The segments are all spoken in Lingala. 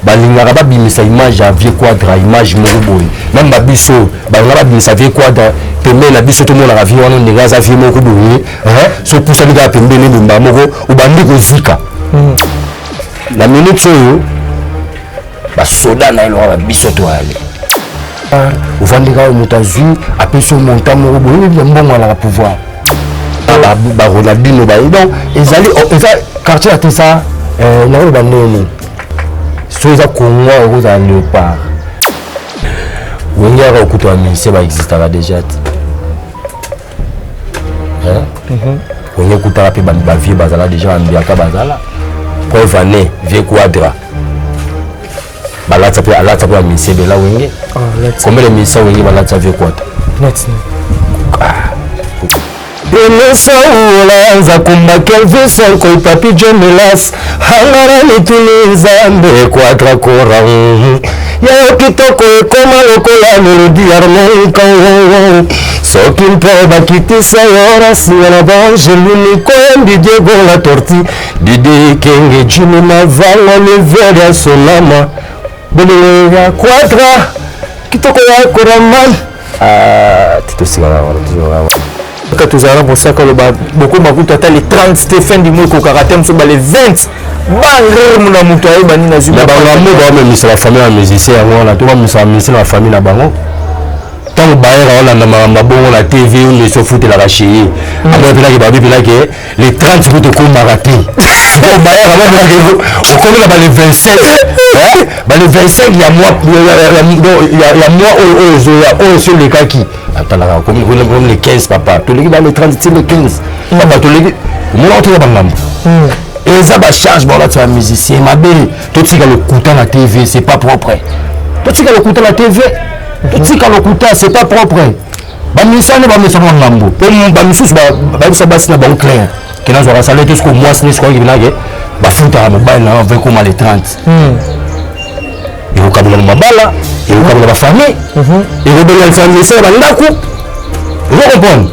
balingaka babimisa image ya vieux quadre image moko boye même babiso balingaka babimisa vieux quadre pembeni na biso tomonaka vie wana ndenge aza vie moko boye so pusani kaka pembeni ebumba moko obandi kozika na minute oyo basoda na eloko babiso toyale ovandi kaka moto azwi apesi o montant moko boye mbongo alaka pouvoir baronaldino baye donc ezali eza quartier ate sa naoyeba ndeni so eza kongwa ekozala léopard wenge aka okuta baministère baexistaka déjà ti wenge ekutaka mpe bavie bazala déjà bambiaka bazala preuve ane vie quadra balatisa mpe baministère bela wenge combien de ministère wenge balatisa vie quadra Emesaula za kumbake visa koi papi jomelas hangara nituliza mbe quadra kora ya kitoko koma lokola melodi harmonica soki mpo bakitisa yora singana bangelini koyembi diego la torti didi kenge jini mavanga mivere ya sonama belele ya quadra kitoko ya koraman titosikana wana tizora quand tu as pour ça que beaucoup makuta ata les 30 Stéphane du mois ko karatem so ba les 20 bangre muna mutu ayi bani na zuma ba ngamu ba même c'est la famille à musicien wana to ba musicien la famille na bango tant baera on a mabongo la TV on les fout la rachier après puis là que babi puis là que les 30 faut te comme raté donc baera on connaît là les 27 bah les 25 il y a moi sur les kaki attends là comme les 15 papa tous les dans les 30 c'est les 15 papa tous les moi on trouve bangam et ça va charge bon là tu es musicien ma belle tout ce qui a le couteau la TV c'est pas propre tout ce qui a le couteau la TV tout ce qui a le couteau c'est pas propre ba misane ba misane ngambo pe ba misusu ba bisa basi na bon clair que na zora salé tout ce que moi c'est ce qu'on a ba futa ba ba na avec comme les 30 et au kabula mabala et au kabula famille et au bel famille c'est ba ndaku vous comprenez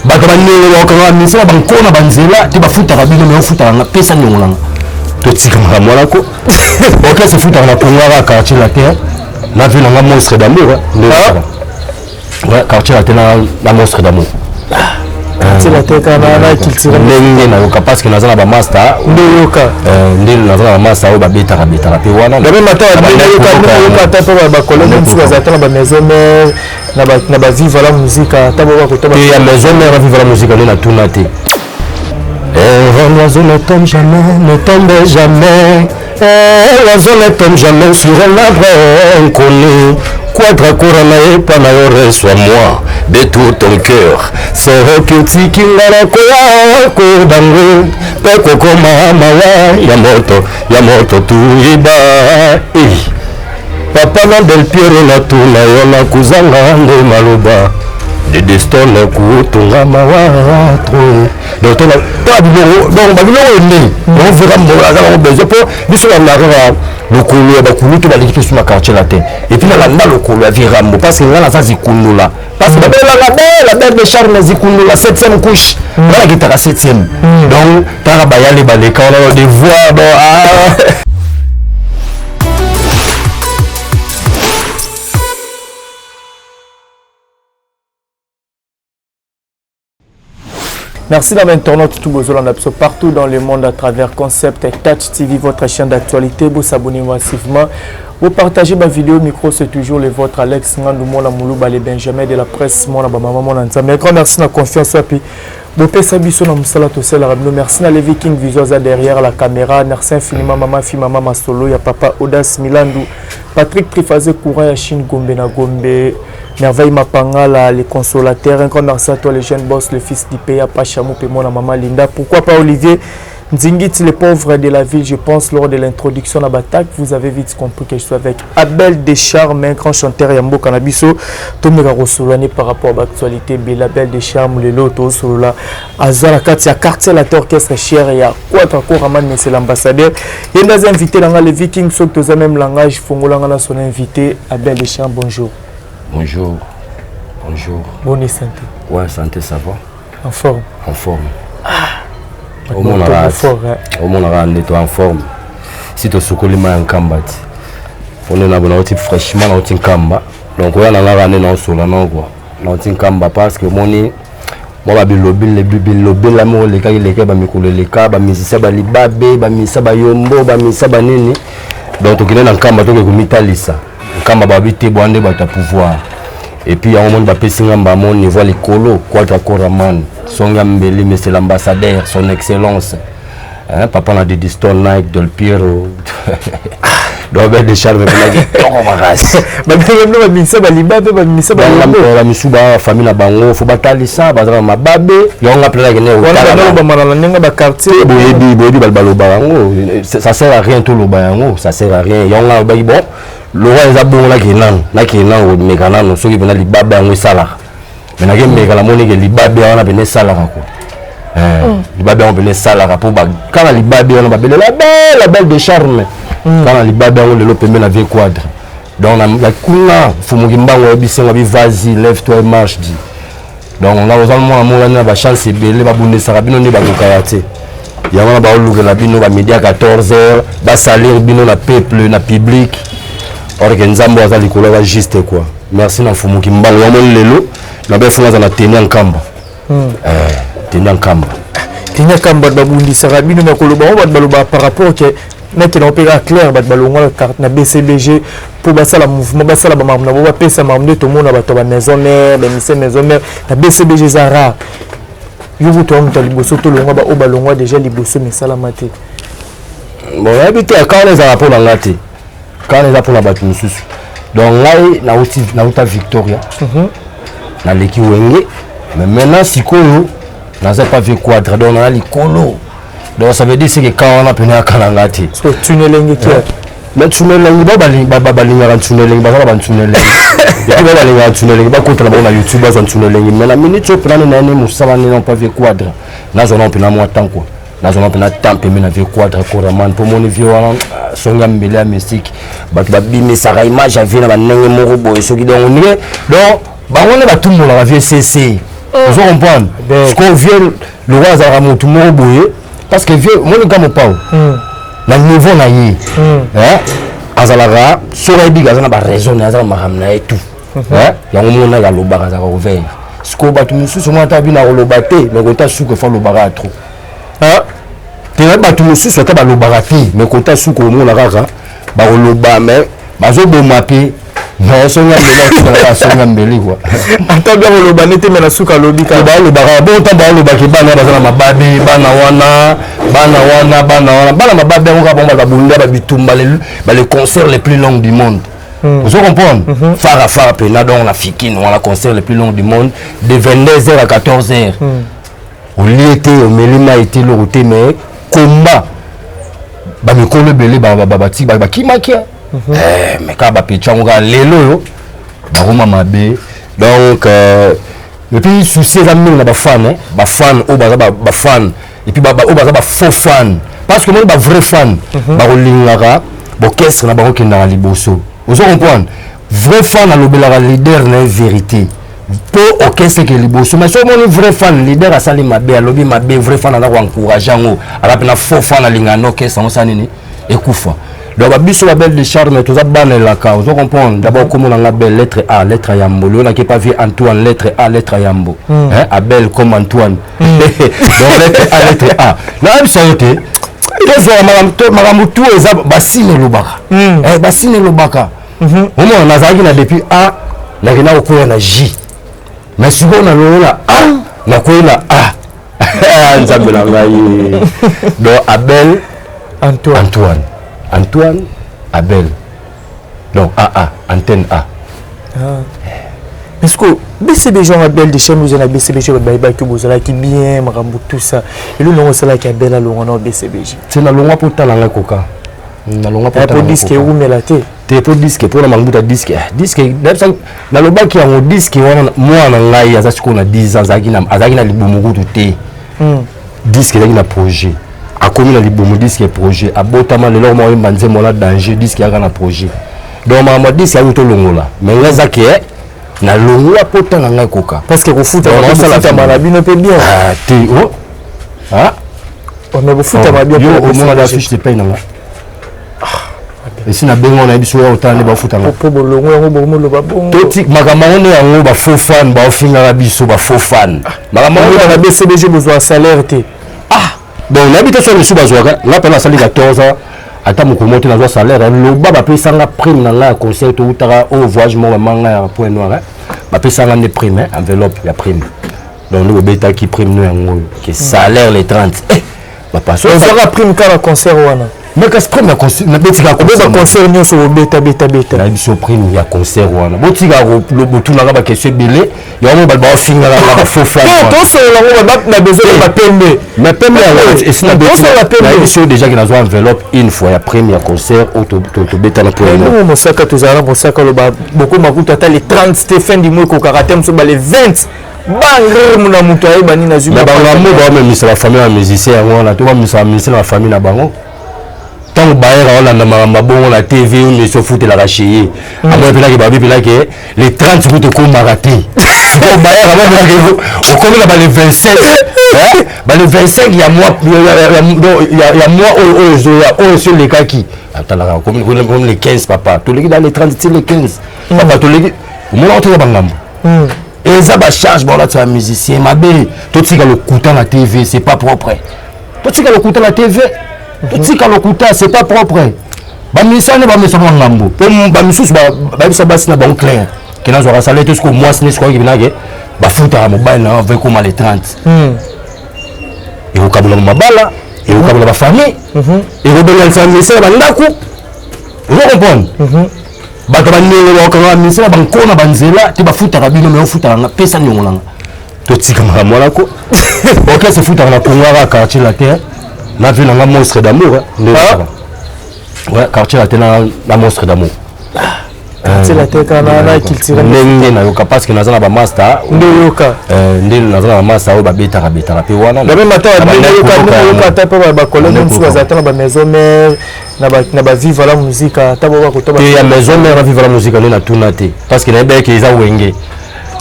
bato banene wakanga misala bankona banzela te bafutaka bino me ofutaka na pesa nyongolanga totika mwana ko ok se futaka na kongara quartier la terre na ville nga monstre d'amour ouais quartier la terre na monstre d'amour c'est la terre na culture ndenge na yoka parce que nazana ba master ndoyoka ndile nazana ba master ba betaka pe wana na même mata yoka tata ba collègue musique azatana ba maison mère na ba vivre la musique tabo ba kotoba et ya maison mère vivre la musique na tuna te l'oiseau ne tombe jamais l'oiseau ne tombe jamais sur un arbre inconnu quadra corana pas na reçois-moi de tout ton cœur soro kitiki ngara ko dango pe koko mama ya moto tuiba papa na del piero na tuna yona kuzanga ndo maloba de destin kutunga mawatro donc babilo ene on verra mon besoin pour biso na rara lokolo ya bakulu to baliki sur ma quartier la terre et puis la nda lokolo ya virambo parce que ngana ça zikunula parce que la belle de charme zikunula 7e couche voilà qui t'a 7e donc tara bayale baleka on a des voix donc Merci d'avoir internaute tout besoin partout dans le monde à travers Concept et Touch TV, votre chaîne d'actualité. Vous s'abonnez massivement. Vous partagez ma vidéo, micro, c'est toujours le vôtre. Alex Ngandou, mon Moulouba, les Benjamin de la presse, mon maman, mon ensemble. Grand merci de la confiance. Merci à les Vikings Visuals derrière la caméra. Merci infiniment, maman, fille, maman, ma solo, ya papa Audace Milandou, Patrick Trifazé, Courant, Yachine, Gombe, Nagombe. Merveille Mapangala, les consolateurs, un grand merci à toi les jeunes boss, le fils d'Ipéa, Pachamou, et mon maman Linda. Pourquoi pas Olivier Nzingit, les pauvres de la ville, je pense, lors de l'introduction à la bataille, vous avez vite compris que je suis avec Abel Descharmes, un grand chanteur Yambo Cannabiso, Tomega Rosolane par rapport à l'actualité, Abel Descharmes, le loto, Solola, Azara Katia, quartier la orchestre cher, il y a Quadra Koraman, mais c'est l'ambassadeur. Il y a des invités dans les Vikings, sauf que tu as même langage, Fongolangana, son invité, Abel Descharmes, bonjour. Bonjour. Bonjour. Bonne santé. Ouais, santé, ça va. En forme. En forme. Au monde, on est en forme. si tu sukoli ma nkamba ti on est na type fraîchement na oti nkamba donc on a na rane na solo na quoi na oti nkamba parce que moni moi ba bilobi la mo le ka ba mikolo le ka ba misisa ba libabe ba misa ba yombo ba misa ba nini donc to kina na nkamba to ke komitalisa nkamba ba bité boande ba ta pouvoir et puis à un moment ba pesinga ba mon niveau likolo quadra coraman songa mbeli monsieur l'ambassadeur son excellence hein papa na de Diston Nike Del Piero Robert de Charles on va race ba ngam no misa ba libabe ba misa ba la misuba famille na bango faut batalisa bazala mababe yonga plela kene on ba malala nenga ba quartier boyebi balbalo bango ça sert à rien tout le bango ça sert à rien yonga ba bon le roi est bon là qui nan mais kana no soki bena libabe yango sala mais na gembe kala moni ke libabe wana bena sala ko libabe on bena sala pour ba kana libabe wana ba bela la belle de charme kana libabe on le pembe na vie quadre donc la kuna fumuki mbango bisenga bi vas-y lève-toi et marche dit donc on a besoin moi mon na ba chance belé ba bunde sarabino ni ba kokayate ya wana ba olukela bino ba midi à 14h ba salir bino na peuple na public or que nzambo azali koloba juste quoi merci na fumuki mbango ya mon lelo na ba funga za tenir en kamba tenir en kamba ba bundi sarabino na koloba on ba par rapport que naki na opéra clair ba balonga carte na BCBG pour basa la mouvement basa la ba na ba pesa mamde to mona ba to ba maison mère ba maison mère na BCBG zara yo vous to mta liboso to longa ba o balonga déjà liboso mais sala maté bon habité quand les a pour la ngati quand les a pour la batu mususu donc là na uta Victoria na leki wenge mais maintenant sikoyo na za pas vu quadre donc na likolo. Donc ça veut dire que quand on a pris un canangati, tunnel mais tunnel tunnel YouTube mais la minute tu prends une année moussava n'ont pas vu quadre là on a pris un temps quoi là on a pris un temps pour mener vu quadre coraman pour mon vieux songa mbele mystique mais ça image à vie na banenge moko boy so qui donc on est tout le monde la vieux CC vous comprenez ce qu'on vient le roi Zaramu tout le monde boy parce que vieux moi le gars mon pao na niveau na yi azalaga sora biga azana ba raison azana mahamna et tout yango mona ya lobaka za ouvert siko batu mususu mo ta bina lobate mais kota suko fa lobaka trop te batu mususu ta ba lobaka te mais kota suko mona kaka ba loba mais bazo boma pe non songa mbeli quoi ata bien loba nete mais na suka lobi ka ba lobaka bon ta ba lobaki bana bazana mababe bana mababe ngo ka bomba ba bunda ba bitumba les concerts les plus longs du monde. Vous comprenez? Fara pena donc la fikine on a concert les plus longs du monde de 22h à 14h. Au lieu au melima été le route mais combat ba mikolo belé ba ki makia mais ka ba pechango ga lelo yo ba roma mabe donc et puis souci za mingi na ba fan o ba fan et puis ba faux fan parce que moi ba vrai fan ba rolingaka orchestre na ba okenda na liboso. Vous comprenez? Vrai fan à l'obéla leader na vérité. Pour orchestre que liboso mais so mon vrai fan leader a sali mabe a lobi mabe vrai fan na ko encourager ngo ala pena faux fan alinga no orchestre ça nini ekufa. Donc babiso la belle de charme tout ça banela ka. Vous comprenez? D'abord comme on a belle lettre A lettre Yambo on a qui pas vu Antoine lettre A lettre Yambo hein Abel comme Antoine. Donc lettre A lettre A. Là ça été Maramutu eza basine lobaka. Basine lobaka. Au moins nazaki na depuis A na kina okoya na J. Mais si on a lola A na koya A. Nzambe la ngai. Donc Abel Antoine Abel. Donc A antenne A. Est-ce que BCBG on Abel de chez nous on a BCBG ba tout bozala qui bien marambo tout ça et le nom c'est là qui Abel là on a BCBG c'est na longa pour talanga koka na longa pour disque ou melaté te pour disque pour na manguta disque na loba ki en disque wana moi na ngai aza siko na 10 ans azaki na libomo tout te disque là na projet a komi na libomo disque projet abotama le lor mo mbanze mona danger disque ya na projet donc ma disque ya to longola mais ngaza ke na longwa pota na ngai koka parce que refuta la malabino pe bien te on me refuta ma bien au moment de la fiche de paye na Et si na bengo na biso autant ne ba futanga. Po bolongo yango bomo lo ba bongo. Toti makambo ne yango ba faux fan ba ofinga biso ba faux fan. Makambo na BCBG besoin salaire te. Ah, bon on habite sur le sous bazouaka. Là pendant sali 14 ans, ata mo komonte na zo salaire, lo ba ba pesanga prime na la concert ou tara au voyage mo manga point noir. Ba pesanga ne prime enveloppe ya prime. Donc nous beta qui prime nous yango qui salaire les 30. Ba passe. On fera prime quand le concert wana. Mais qu'est-ce que le concert na betika concert nyonso beta. Na biso prime ya concert wana. Botika le botu na ba question belé, ya mo ba finga la faux fan. Tout ça on a besoin de pembe. Mais pembe et si na biso déjà qui na zo enveloppe une fois ya prime ya concert au to beta na pour nous mosaka tozala mosaka lo ba beaucoup makuta ta les 30 Stéphane Dimoy ko karatem so ba les 20. Bangre muna mutu ayebani na zuma bango ba même la famille ya musicien wana to ba musicien la famille na bango tant baera olanda mabongo na TV mais se fout la rachier après pela ke babi pela ke les 30 kuto ko maraté bon baera ba ko la ba les 27 hein ba les 25 il y a moi sur les kaki atala comme les 15 papa tous les dans les 30 les 15 papa tous les mon autre bangambo et ça va charge bon là tu es musicien ma belle tout ce qui a le couteau la TV c'est pas propre tout ce qui a le couteau la TV tout ce qui a le couteau c'est pas propre ba musicien ne ba me sama ngambo pour ba mususu ba bisa basi na ba clair qui n'a pas salé tout ce que moi ce n'est quoi qui binage ba futa mobile na avec comme les 30 et au kabula mabala et au kabula ba famille et au bela famille c'est ba ndaku vous comprenez bato banene bakanga misela bankona banzela te bafutaka bino me ofutaka nga pesa nyongolanga totika makamwana ko ok se futaka na kongara quartier la terre na ville nga monstre d'amour ouais quartier la terre na monstre d'amour quartier la terre kana na culture ndenge na yoka parce que nazana ba master ndenge yoka ndenge nazana ba master o ba betaka pe wana na même matin yoka ta pa ba collègue musu bazata ba maison mère na ba vivre la musique ta ba ko to ba ya maison mère vivre la musique na tuna te parce que na be ke za wenge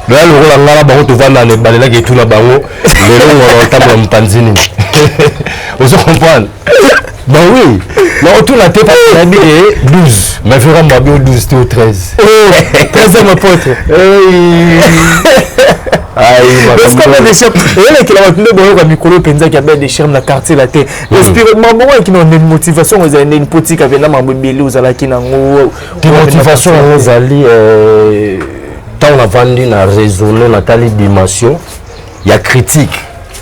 le rôle ngala ba to vanda ne balela ke tuna bango le ngolo tabla mpanzini vous comprenez bah oui non tout la tête pas 12 mais vraiment bien 12 au 13 13 mon pote parce qu'on a des chefs et qui la tenu bon micro penza qui a des chefs na quartier la tête inspirement bon qui ont une motivation vous avez une politique avec la mambo belé aux ala qui na motivation aux ali tant on a vendu na raisonner na telle dimension il y a critique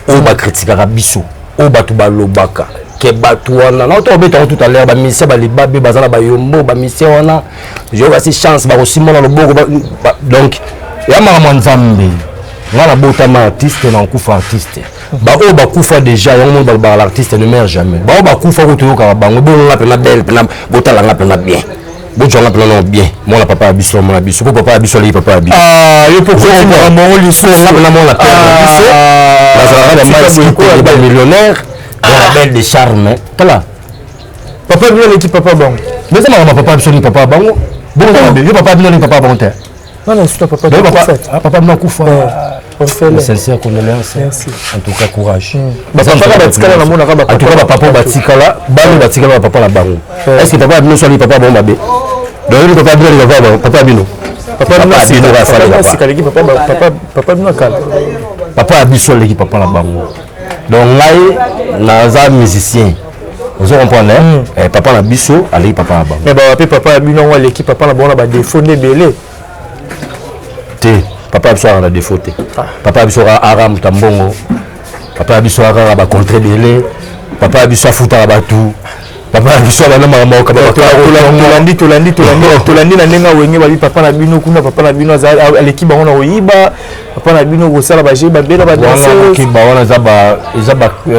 on va critiquer rabiso on va tout balobaka ke batouana na to beta tout à l'heure ba misia ba libabe bazala ba yombo ba misia wana je vois si chance ba osimona lo boko donc ya mama nzambe ngala botama artiste na kufa artiste ba o ba kufa déjà yango ba l'artiste ne meurt jamais ba o ba kufa ko to ka bango bo nga pena belle pena botala nga pena bien bojonga pena bien mon papa biso mon biso papa biso li papa biso yo pour ko mo li so nga pena mon la père biso bazala ba millionnaire la belle de charme voilà papa bien l'équipe papa bon mais ça ma papa absolument papa bon bon je papa bien les papa bon terre non c'est papa papa bien kufa on fait le sincère condoléances en tout cas courage papa batikala na mona en tout cas papa batikala bano batikala papa la bango est-ce que papa bien soit les papa bon babé donc le papa bien le papa bino papa bino va faire papa bino kala papa biso l'équipe papa la bango donc là naza musicien vous comprenez papa na biso allez papa ba mais ba papa bino wa l'équipe papa na bona ba défaut ne belé te papa biso na défaut te papa biso aram tambongo papa biso ara ba contre belé papa biso futa ba tout papa biso na mama ka ba tolandi na nenga wenge ba papa na bino kuna papa na bino za l'équipe ona oyiba papa na bino ko sala ba je ba bela ba danser ki ba ona za ba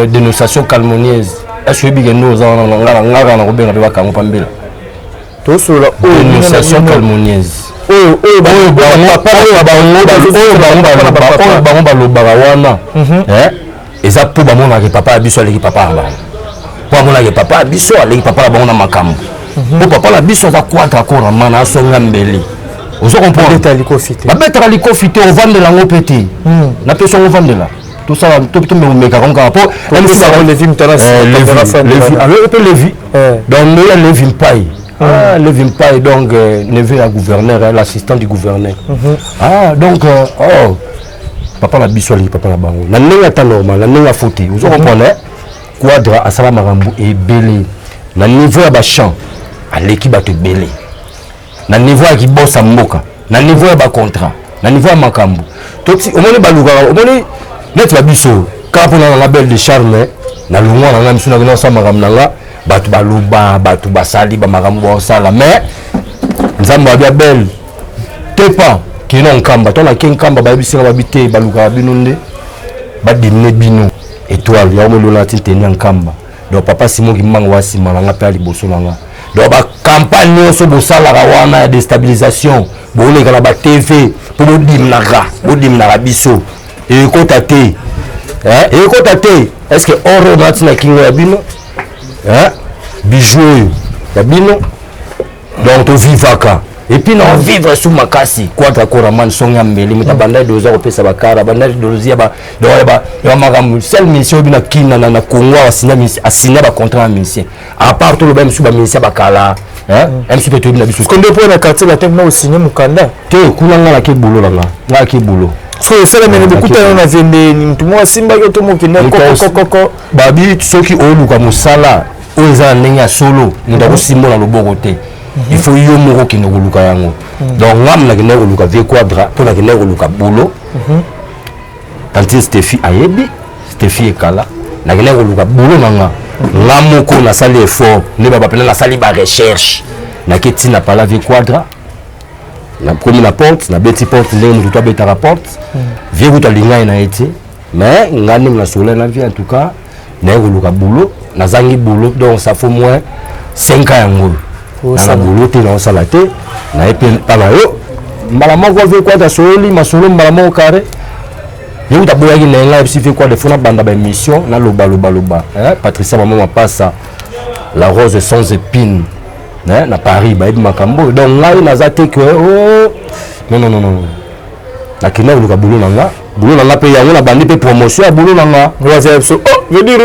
dénonciation calomnieuse est-ce que biga no za ngara na ko benga ba kango pambela to solo dénonciation calomnieuse ba lobaka wana eza po ba mona ke papa biso aleki papa ba po mona ke papa biso aleki papa ba mona makambo po papa la biso za kwata ko na mana songa mbeli ozo comprendre ba betaka likofite o vandela ngo peti na peso ngo vandela tout ça tout me meka comme ça po les films Levi donc il y a Levi Pai Le Vimpa est donc neveu à gouverneur, l'assistant du gouverneur. Donc, papa la bisoli, papa la bango. La nenga ta normal, la nenga fauté. Vous comprenez? Quadra à Salam Marambu et belé. Na niveau à Bachan, à l'équipe à te belé. Na niveau à qui bosse à Moka. Na niveau à bas contrat. Na niveau à Makambu. Tout si, au moins, balouga, au moins, net la biso. Quand on a la belle de charme, na lungwa na ngam suna gna sa Maram nanga, batu baluba, batu basali, ba Maram bo sala. Mais, nzamba bien belle. T'es pas. Qui non kamba, toi la ken kamba, ba bisi ba bité, balouga binonde, ba dimne bino. Étoile, ya omo lola tinteni en kamba. Donc papa Simon qui manque wasi malanga pe ali boso nanga. Donc ba campagne so bosala rawana déstabilisation. Bo le kala ba TV pour dimnara biso. Et kotate. Et kotate. Est-ce que oro matina kingo ya bino? Bijou ya bino. Donc to vivaka. Et puis non vivre sous makasi quadra koraman songa mbeli mutabanda doza opesa bakara banda dozia ba ba magam seul mission bina kina na Congo asina ba contrat mission à part tout le même sous ba mission bakala MC peut bina biso qu'on depuis na quartier la tête na signer mukanda te kunanga la ke boulot là na ke boulot so ça mais beaucoup de na vende ni mtu mwa simba yoto mukina koko babi soki oluka musala oza ndenge solo ndako simbola loboko te. Il faut y avoir qui nous luka yango. Donc ngam na kene luka vie quadra pour na kene luka boulot. Tanti Stéphie ayebi, Stéphie ekala. Na kene luka boulot nanga. Ngamoko na sali effort, ne ba pena na sali ba recherche. Na keti na pala vie quadra. Na komi na porte, na beti porte ndenge mutu to beta la porte. Vie kuta linga na eti. Mais ngani na soleil na vie en tout cas, na luka boulot, na zangi boulot donc ça faut moins 5 ans yango. Na boulot te na salate na epe pana yo mbala moko ve kwa ta soli masolo mbala moko carré yo ta boya ki na nga si fait quoi de fona banda ba émission na loba Patricia maman passa la rose sans épines na Paris ba ebi makambo donc ngai na zate que non na kina luka boulot na pe yango na bandi pe promotion ya boulot na nga je dire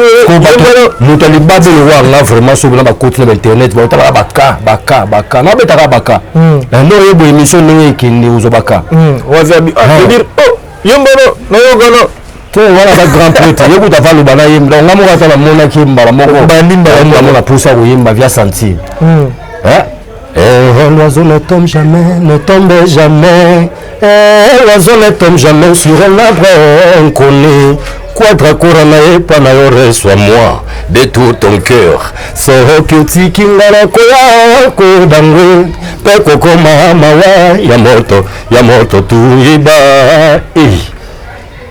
mutali babe le wa nga vraiment sur na ba côté na internet ba tala baka na betaka baka no yebo émission ndenge kindi uzo baka wazabi je dire yombono na yogono to wala ba grand prêtre yebo ta valu bana yim donc ngamo ka tala mona ki mbala moko bandi mbala mona poussa ko yimba via sentir l'oiseau ne tombe jamais, l'oiseau ne tombe jamais sur un arbre inconnu. Quadra coranae panayo reçois-moi de tout ton cœur. Sohokuti kingara koya kodangu peko koma mawa yamoto tuiba.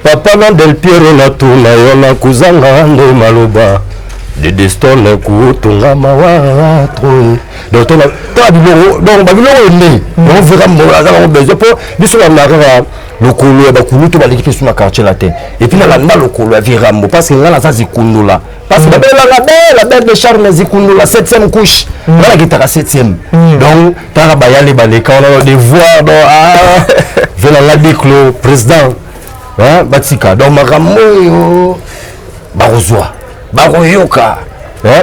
Papa na del Piero na tuna yona kuzanga ndo maluba. De destin kutunga mawa trop. Donc on verra mon besoin pour biso la mara lokolo ba kulu to ba l'équipe sur ma quartier la terre et puis na la lokolo virambo parce que là ça zikundula parce que la belle de charme zikundula 7e couche voilà qui tara 7e donc tara ba yale ba les quand on a des voix donc vela la diclo président batika donc makambo ba rozwa ba royoka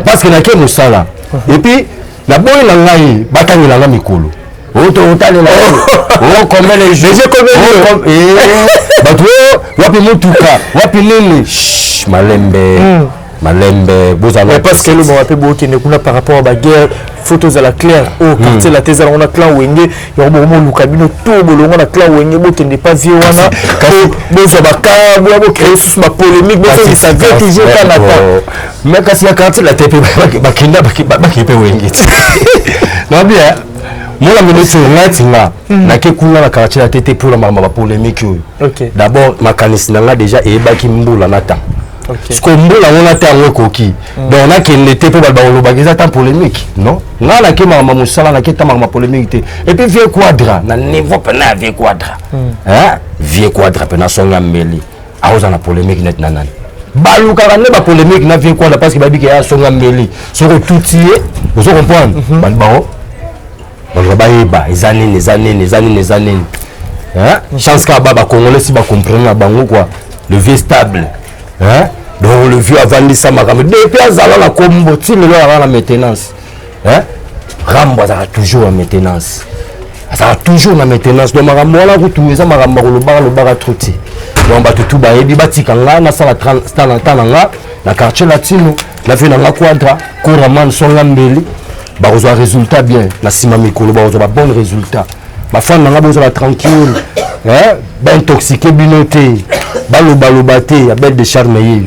parce que na ke musala et puis la boy na ngai batangi na mikolo oto otale na o comme les jeux comme bato wapi mutuka wapi nini malembe bozala parce que le bon appel beaucoup ne kuna par rapport à la guerre photos à la claire au quartier la thèse on a clan wenge ya bomo lukabino to bolongo na clan wenge bote n'est pas vieux wana bozo baka bo créer sous ma polémique bozo ça vient toujours quand attend mais kasi ya quartier la tepe bakinda bakipe wenge non bien moi la minute ngatinga na ke kuna na quartier la tete pour la mama polémique d'abord makanisi nanga déjà e baki mbula nata ce qu'on dit là on a terminé coquille donc on a qui n'était pas dans le bagage tant polémique non là la qui m'a musala la qui t'a ma polémique et puis vieux quadra na niveau pena vieux quadra vieux quadra pena songa mbeli a oza na polémique net nanan balu karane ba polémique na vieux quadra parce que babi que a songa mbeli sur tout tié vous comprendre balbao balba les années chance ka baba congolais si ba comprendre bango quoi le vieux stable donc le vieux a vendu ça makambo depuis azala la combo ti le la maintenance rambo azala toujours en maintenance azala toujours na maintenance donc makambo wana kutu eza makambo kolobaka trop te donc bato tu bayebi batika nga nasala tana nga na quartier latino na vie na nga quadra couramment songa mbeli bakozwa résultat bien na nsima mikolo bakozwa babon résultat bafana na nga bozala tranquille baintoxique bino te balobaloba te ya bête de charme yeyo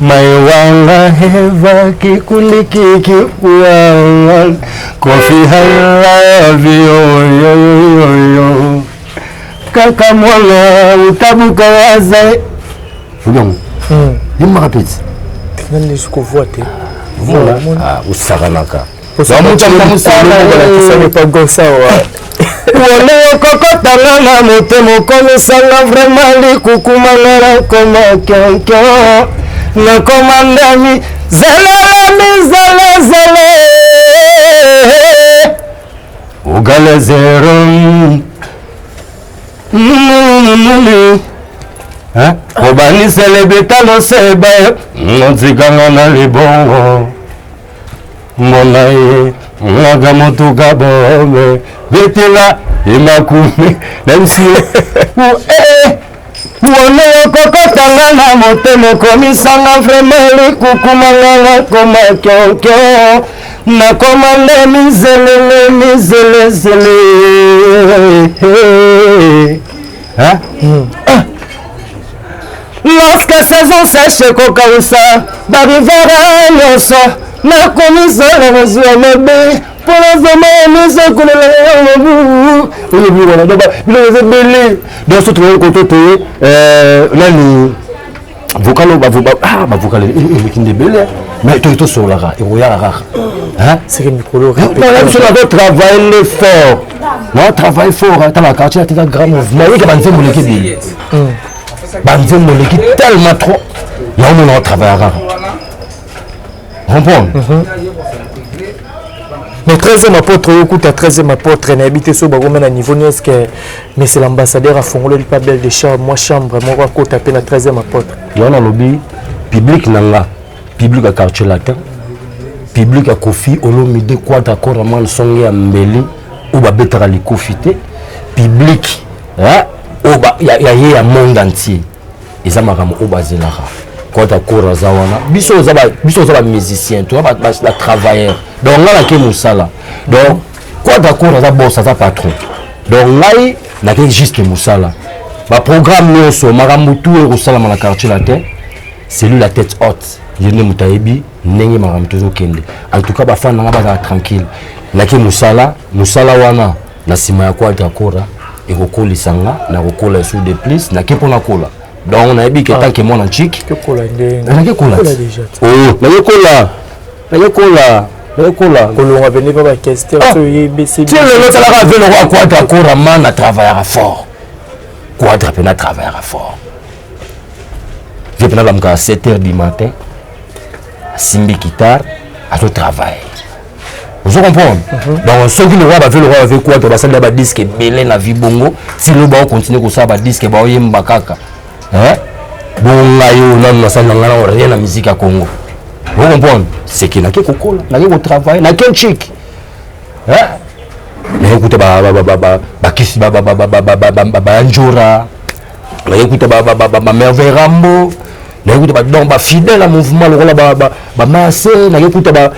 maiwanga heva kikundi kikikuwa kofi halaviyoyoyoyo kaka mwanga utabuka waza fulongo yimaka peti nani sikuvoa te voilà usakanaka kokotanga na motema okomisanga vraiment likukumanga nakoma kyonko nakoma ndami zelelemizelezele ogale zero obanisele betalo seba notikanga na libongo mbona ye ngaga motuka bobe betela imakumi namsi wone kokotanga na motema komisanga vraiment likukumanga nakoma kyonko nakoma nde mizelezele lorsque saison sèche kokausa barivara nyonso nakomisala mazwa mabe mpona vraimen misakolelaabele donc so tokoki koto toye nani vocalo bavocale eleki nde ebele mais toki tosolaka ekoyaka kaka c'est que micro travailler fort non travail fort tala quartier ateka grand mouvement yeke banzembo leki ebele banzembo leki tellement trop yaomona otravaille kaka comprendre mais 13e apôtre écoute à 13e apôtre na habité so bagomé na niveau ni est-ce que mais c'est l'ambassadeur a fongolo li pas belle de chambre moi chambre moi ko kota pe na 13e apôtre yana lobby public nanga public à quartier latin public à Kofi Olomide Quadra Koraman songe ya mbeli ou ba betara li kofité public oba ya monde entier eza makambo obazelaka Quadra Korazawana biso za ba musicien to ba travailleur donc ngala ke musala donc Quadra Koraza boss za patron donc ngai na ke juste musala ba programme nyonso makambo tout e kosala na quartier latin c'est lui la tête haute yene mutayebi ndenge makambo tozokende en tout cas bafana nga bazala tranquille nake musala wana na nsima ya Quadra Kora ekokolisanga na kokola sur de plus nake mpona kola donc nayebi ke tant que mwana chik nake kola kolonga bene pa bakester so yebc lelo talaka ve loko Quadra Kora man na travaillera fort Quadra pe na travaillera fort je peux aller à 7h du matin simbi guitare à tout travail vous comprenez donc ceux qui le roi avec quoi tu ça ba disque belé na vie bongo si le ba continuer ko ça ba disque ba yemba kaka bonga yo na ça na rien la musique à Congo vous comprenez c'est qui na ke kokola na ke travail na ke chic mais écoute ba kisi ba njora na écoute ba merveille rambo na écoute donc ba fidèle à mouvement le rôle ba masse na écoute ba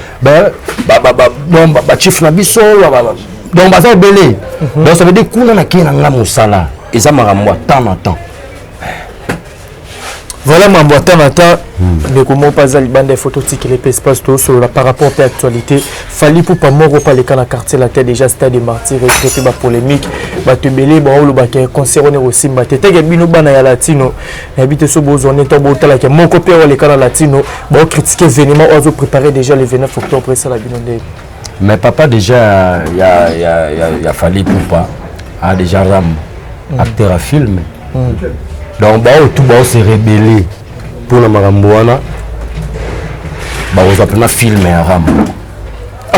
chief na biso donc ba ça belé donc ça veut dire kuna na kena nga musala eza makambo temps na temps voilà mambo temps mais comment pas ali bande photo tique les espace tout sur la par rapport à l'actualité fali pour pas mort pas les kana quartier la tête déjà stade des martyrs et ba polémique ba te belé ba olo ba concert on aussi ba te tege bino bana ya latino habite so bozone to botala ke mon copé les kana latino ba critiquer événement ozo préparer déjà les 29 octobre ça la bino mais papa déjà il y a fallu pour pas a déjà ram acteur à film donc tout se rébeller pour la maramboana on film à ram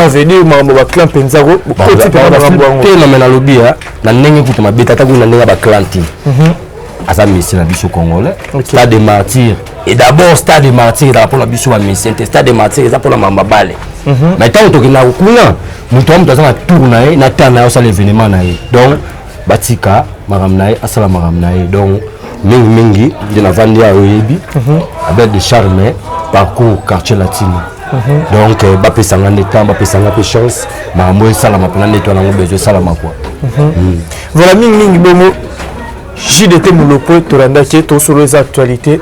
venir mambo ba clan penzaro petit pe maramboana na lobby na ndenge kutu mabeta ta kuna ndenge ba clanti asa messie na biso congolais stade des martyrs et d'abord stade des martyrs ezala mpona biso bamessie te stade des martyrs eza mpona mabale mais ntango tokenda kuna moto wa moto aza na tour na ye na tane na ye osala événement na ye donc batika makambo na ye asala makambo na ye donc mingi nde navandi ya oyebi avec de charme parcours quartier latino donc bapesanga nde temps bapesanga mpe chance makambo esalama mpona nde twana yango besoin esalama quoi voilà mingi bongo JDT Moulopo tolandaki tosolo eza actualité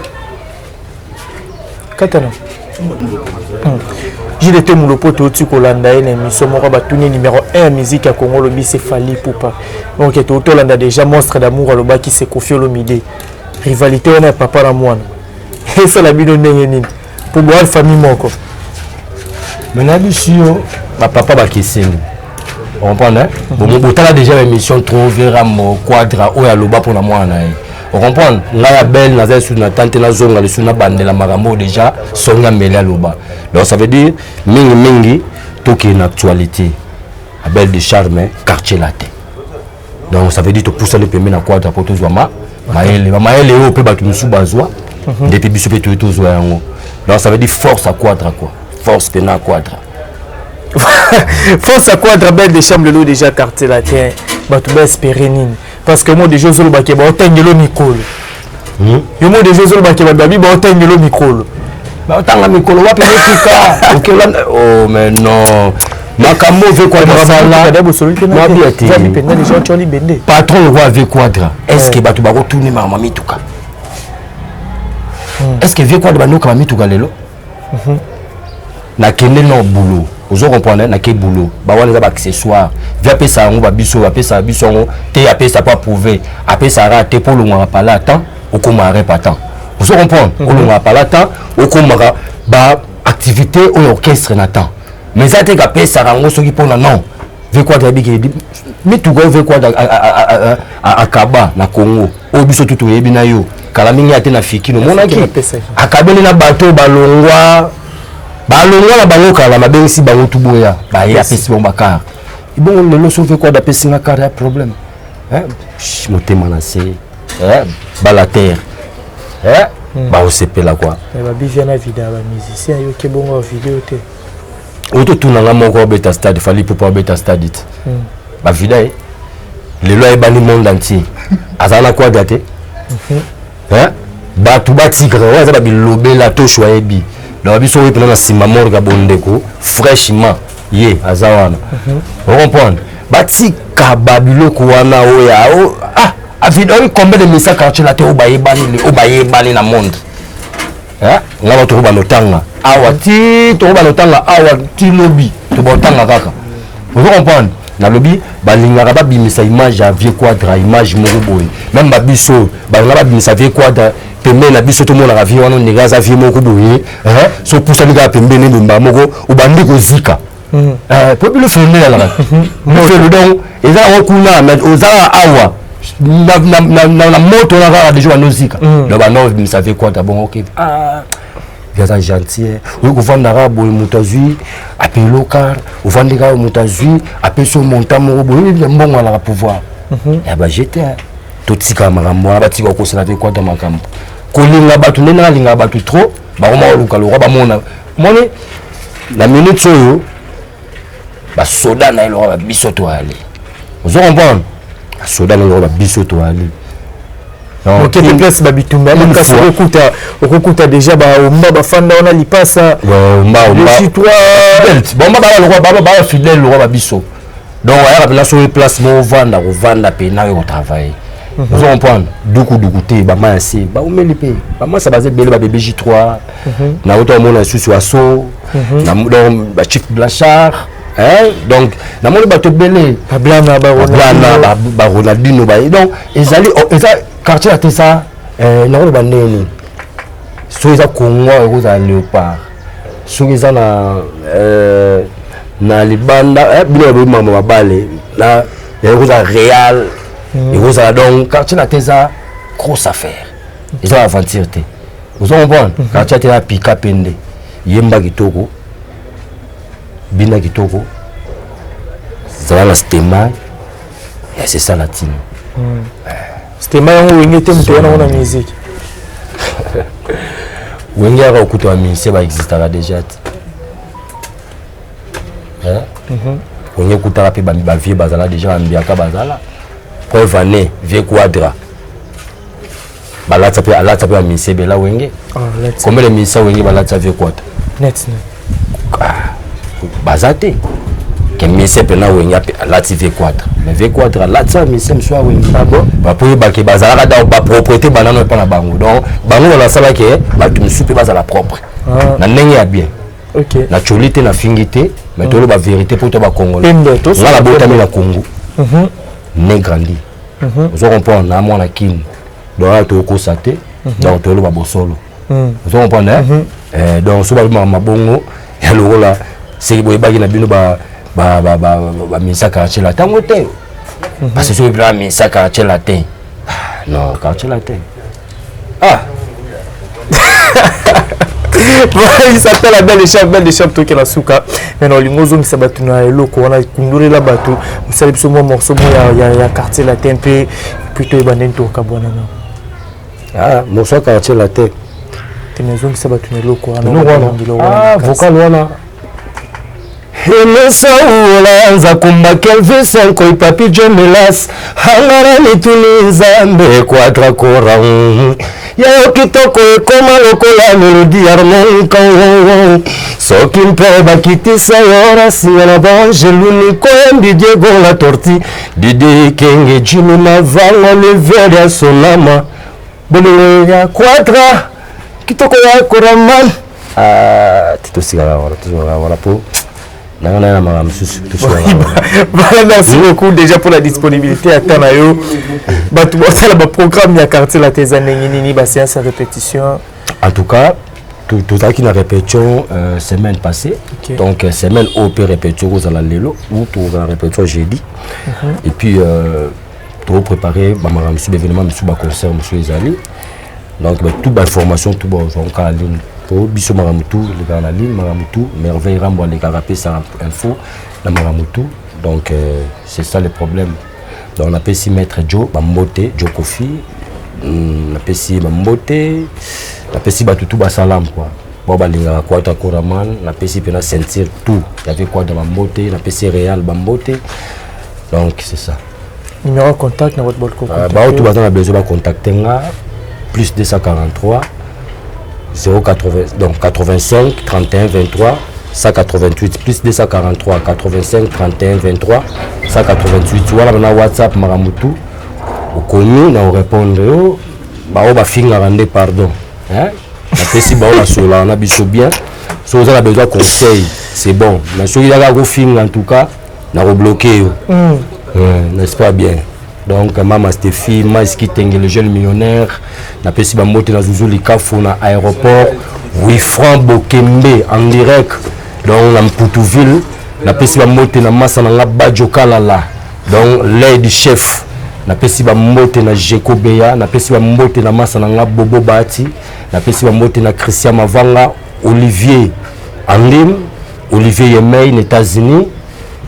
katana JDT Moulopo toti kolanda ye na émission moko batuni numéro 1 ya musique ya Congo lobi c'est Fally Ipupa donc tolanda déjà monstre d'amour alobaki c'est Koffi Olomide rivalité wana ya papa na mwana esala bino ndenge nini po boa famille moko maintenant biso bapapa bakesengi on comprend hein bon botala déjà émission trop vera mo quadra oyo aloba mpona mwana na ye on comprend ngai ya belle naza esu na tante nazonga lesu na bandela makambo déjà songa mele aloba donc ça veut dire mingi toki une actualité à belle de charme quartier latin donc ça veut dire topousa le pembe na quadra po tozwa maele oyo mpe bato mosusu bazwa depuis biso mpe toyi tozwa yango donc ça veut dire force à quadra quoi force pena à quadra force à quadra belle de chambre lelo déjà quartier latin bato baespérer nini parce que moi déjà ozolobaki baotangelo mikolo yo moi déjà ozolobaki bababi baotangelo mikolo baotanga mikolo wapi etika okelanda oh mais non makambo ve quadra patron roi ve quadra est-ce que bato bakotourne makama mituka est-ce que vie quadra banokama mituka lelo nakende no boulot ozo comprendre na ke boulot ba wana za ba accessoire via pesa yango ba biso yango te apesa pas prouver apesa raté pour le mois pas là temps okomare pas temps ozo comprendre au mois pas là temps okomara ba activité au orchestre na temps mais ça te ka pesa yango soki pona non ve quoi de biki mais tu go ve quoi à Kaba na Congo o biso tutu yebi na yo kala mingi ate na fikino monaki akabeli na bateau balongwa na bango kala mabengisi bango tuboya baye apesi bon bakar bon lelo sauve quoi d'apesi na kar ya problème motema na se bala terre ba osepela quoi ba bivia na vida ba musicien yo ke bongo vidéo te auto tunanga moko beta stade Fally Ipupa beta stade ba vida lelo e bani monde entier azana quoi daté ba tu ba tigre wa za ba bilobela to choyebi donc biso oui pendant la sima morga bondeko fraîchement ye azawana on comprend bati kababilo ko wana oya avido combien de messages quartier la te obayebani na monde ngaba to ba notanga awa ti to ba notanga awa ti lobi to botanga kaka on comprend na lobi balingaka babimisa image ya vie quadra image moko boye même babiso balingaka babimisa vie quadra pembe na biso to mona vie wana ndenge aza vie moko boye so pousa lika pembe ne mbamba moko ubandi kozika popule fene la no donc eza okuna mais ozala awa na moto na kaka déjà wanozika donc ba no bimisa vie quadra bon OK gaza gentil ukuvandaka boye moto azwi apelo car uvandika moto azwi apeso monta moko boye mbongo alaka pouvoir ya ba jeter totika makambo wana batika okosala te kwata makambo kolinga bato nde nalinga bato trop bakoma oluka lokwa bamona moni na minute oyo basoda na ye lokwa babiso toali ozo comprendre basoda na ye lokwa babiso toali ok te place babitumba kasi okukuta déjà baomba bafanda wana lipasa bomba baa fidèle lokwa babiso donc ayaka mpena soki place mo ovanda kovanda mpena oyo kotravaille ozo comprendre duku te bama ya se baumeli mpe bamasa baza ebele babebe J3 na ota omona lisusu aso bachief Blanchard donc namoni bato ebele bablana baronaldino baye donc eza quartier ya te sa nakoloba ndeni soki eza Congo ekozala léopard soki eza na libanda bino babemama babale na ekozala réal ekozala donc quartier na te eza grosse affaire eza aventure te ozo comprendre quartier te ya pika pende yemba kitoko bina kitoko zala na stema c'est ça latino c'était mal on était maintenant en musique wenge aka okuta wa ministère ba existera déjà wenge okutaka pe ba vie bazala déjà ambiaka bazala preuve année vie quadra balatsa pe ba ministère bela wenge combien de ministères wenge balatsa vie quadra net bazate que ministère pe na wenge alatsi vie quadra mais vie quadra alatsa ministère mso wenge abo bapoye bake bazala da ba propriété banano pa na bango donc bango la sala ke ba tumsu pe bazala propre na ndenge ya bien OK na cholite na fingité mais tolo ba vérité pour to ba congolais na la botami la Congo né grandi vous comprenez na mona kin donc to ko saté donc tolo ba bosolo vous comprenez donc so ba mabongo ya lokola c'est boye bagi na bino ba misa quartier latin ngote parce que so bla misa quartier latin non quartier latin il s'appelle la belle échappe tout qui la souka mais non lingozo mi sabatu na eloko wana kundure la bato musali biso mo morceau ya quartier latin pe plutôt ibanden to kabwana na morceau quartier latin tenezo mi sabatu na eloko wana vocal wana Emesa ulanza kumba kelvi senko ipapi jomelas hangara nituliza mbe quadra kora ya kitoko ekoma lokola melodi harmonica soki mpe bakitisa yora singana bangeluni koyembi Diego la torti Didi Kenge Jimmy Mavango levere ya Sonama bolele ya quadra kitoko ya koraman titosikala wana po merci beaucoup déjà pour la disponibilité à Tanayo. Tu vas programme ya quartier la Tézanengini, séance à répétition. En tout cas, tout ça qui n'a répétition semaine passée. Donc semaine OP répétition aux Alalelo ou tout la répétition jeudi. Et puis tout préparer monsieur événement monsieur concert monsieur Ezali. Donc toute information tout bon on ca ligne pour biso Maramutu le gars en ligne Maramutu merveille rambo les carapé ça info la Maramutu donc c'est ça le problème. Donc on appelle si maître Joe Bambote Joe Kofi on appelle si Bambote on appelle si batutu basalam quoi bon balinga quoi ta koraman on appelle si pena sentir tout il y avait quoi dans Bambote on appelle si Real Bambote donc c'est ça. Numéro de contact dans votre balcon. Tout le monde a besoin de contacter plus 243 080 donc 85 31 23 188 plus 243 85 31 23 188 voilà na WhatsApp Maramutu au connu na répondre ba finga rendre pardon hein na pesi ba la sola na biso bien si vous avez besoin de conseil c'est bon mais si vous avez finga en tout cas na rebloquer n'est-ce pas bien. Donc Mama Stéphie, Maïski Tengue, le jeune millionnaire, na pesi bamote na Zuzuli Kafou na aéroport, Wifran Bokembe en direct, donc na Mputouville, na pesi bamote na Massa na Badjo Kalala, donc l'aide chef, na pesi bamote na Jeko Beya, na pesi bamote na Massa na Bobo Bati, na pesi bamote na Christian Mavanga, Olivier Andim, Olivier Yemei, aux États-Unis.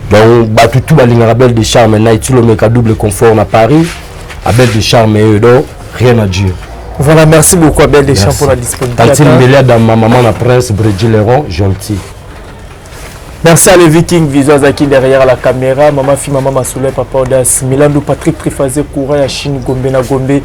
Donc, tout balinga Belle de Charme, na le mec à double confort à Paris, à Belle de Charme et donc rien à dire. Voilà, merci beaucoup à Belle de Charme pour la disponibilité. Tantine Bélia dans ma maman la prince Brédileron, gentil. Merci à le Viking Visuazaki derrière la caméra, maman fille, maman Masoulé, papa Audas, Milando Patrick Trifazé, Koura, Yachine, Gombe, Nagombe,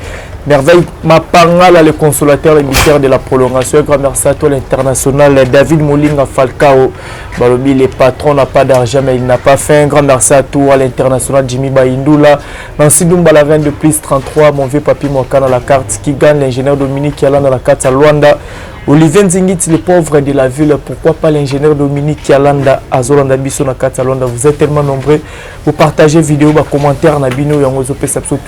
Merveille, Mapangala, le consolateur, le militaire de la prolongation, grand merci à toi l'international, David Molinga Falcao, Balobi, les patrons n'a pas d'argent, mais il n'a pas fait un grand merci à toi l'international, Jimmy Baindoula, Nancy Dumba, la reine de plus 33, mon vieux papi Mwaka dans la carte, qui gagne l'ingénieur Dominique qui est là dans la carte à Luanda. Olivier Nzingit, le pauvre de la ville, pourquoi pas l'ingénieur Dominique Yalanda, Azolanda Bisso na Katalanda, vous êtes tellement nombreux, vous partagez vidéo, commentaires, Nabino, Yangozo Pesapso.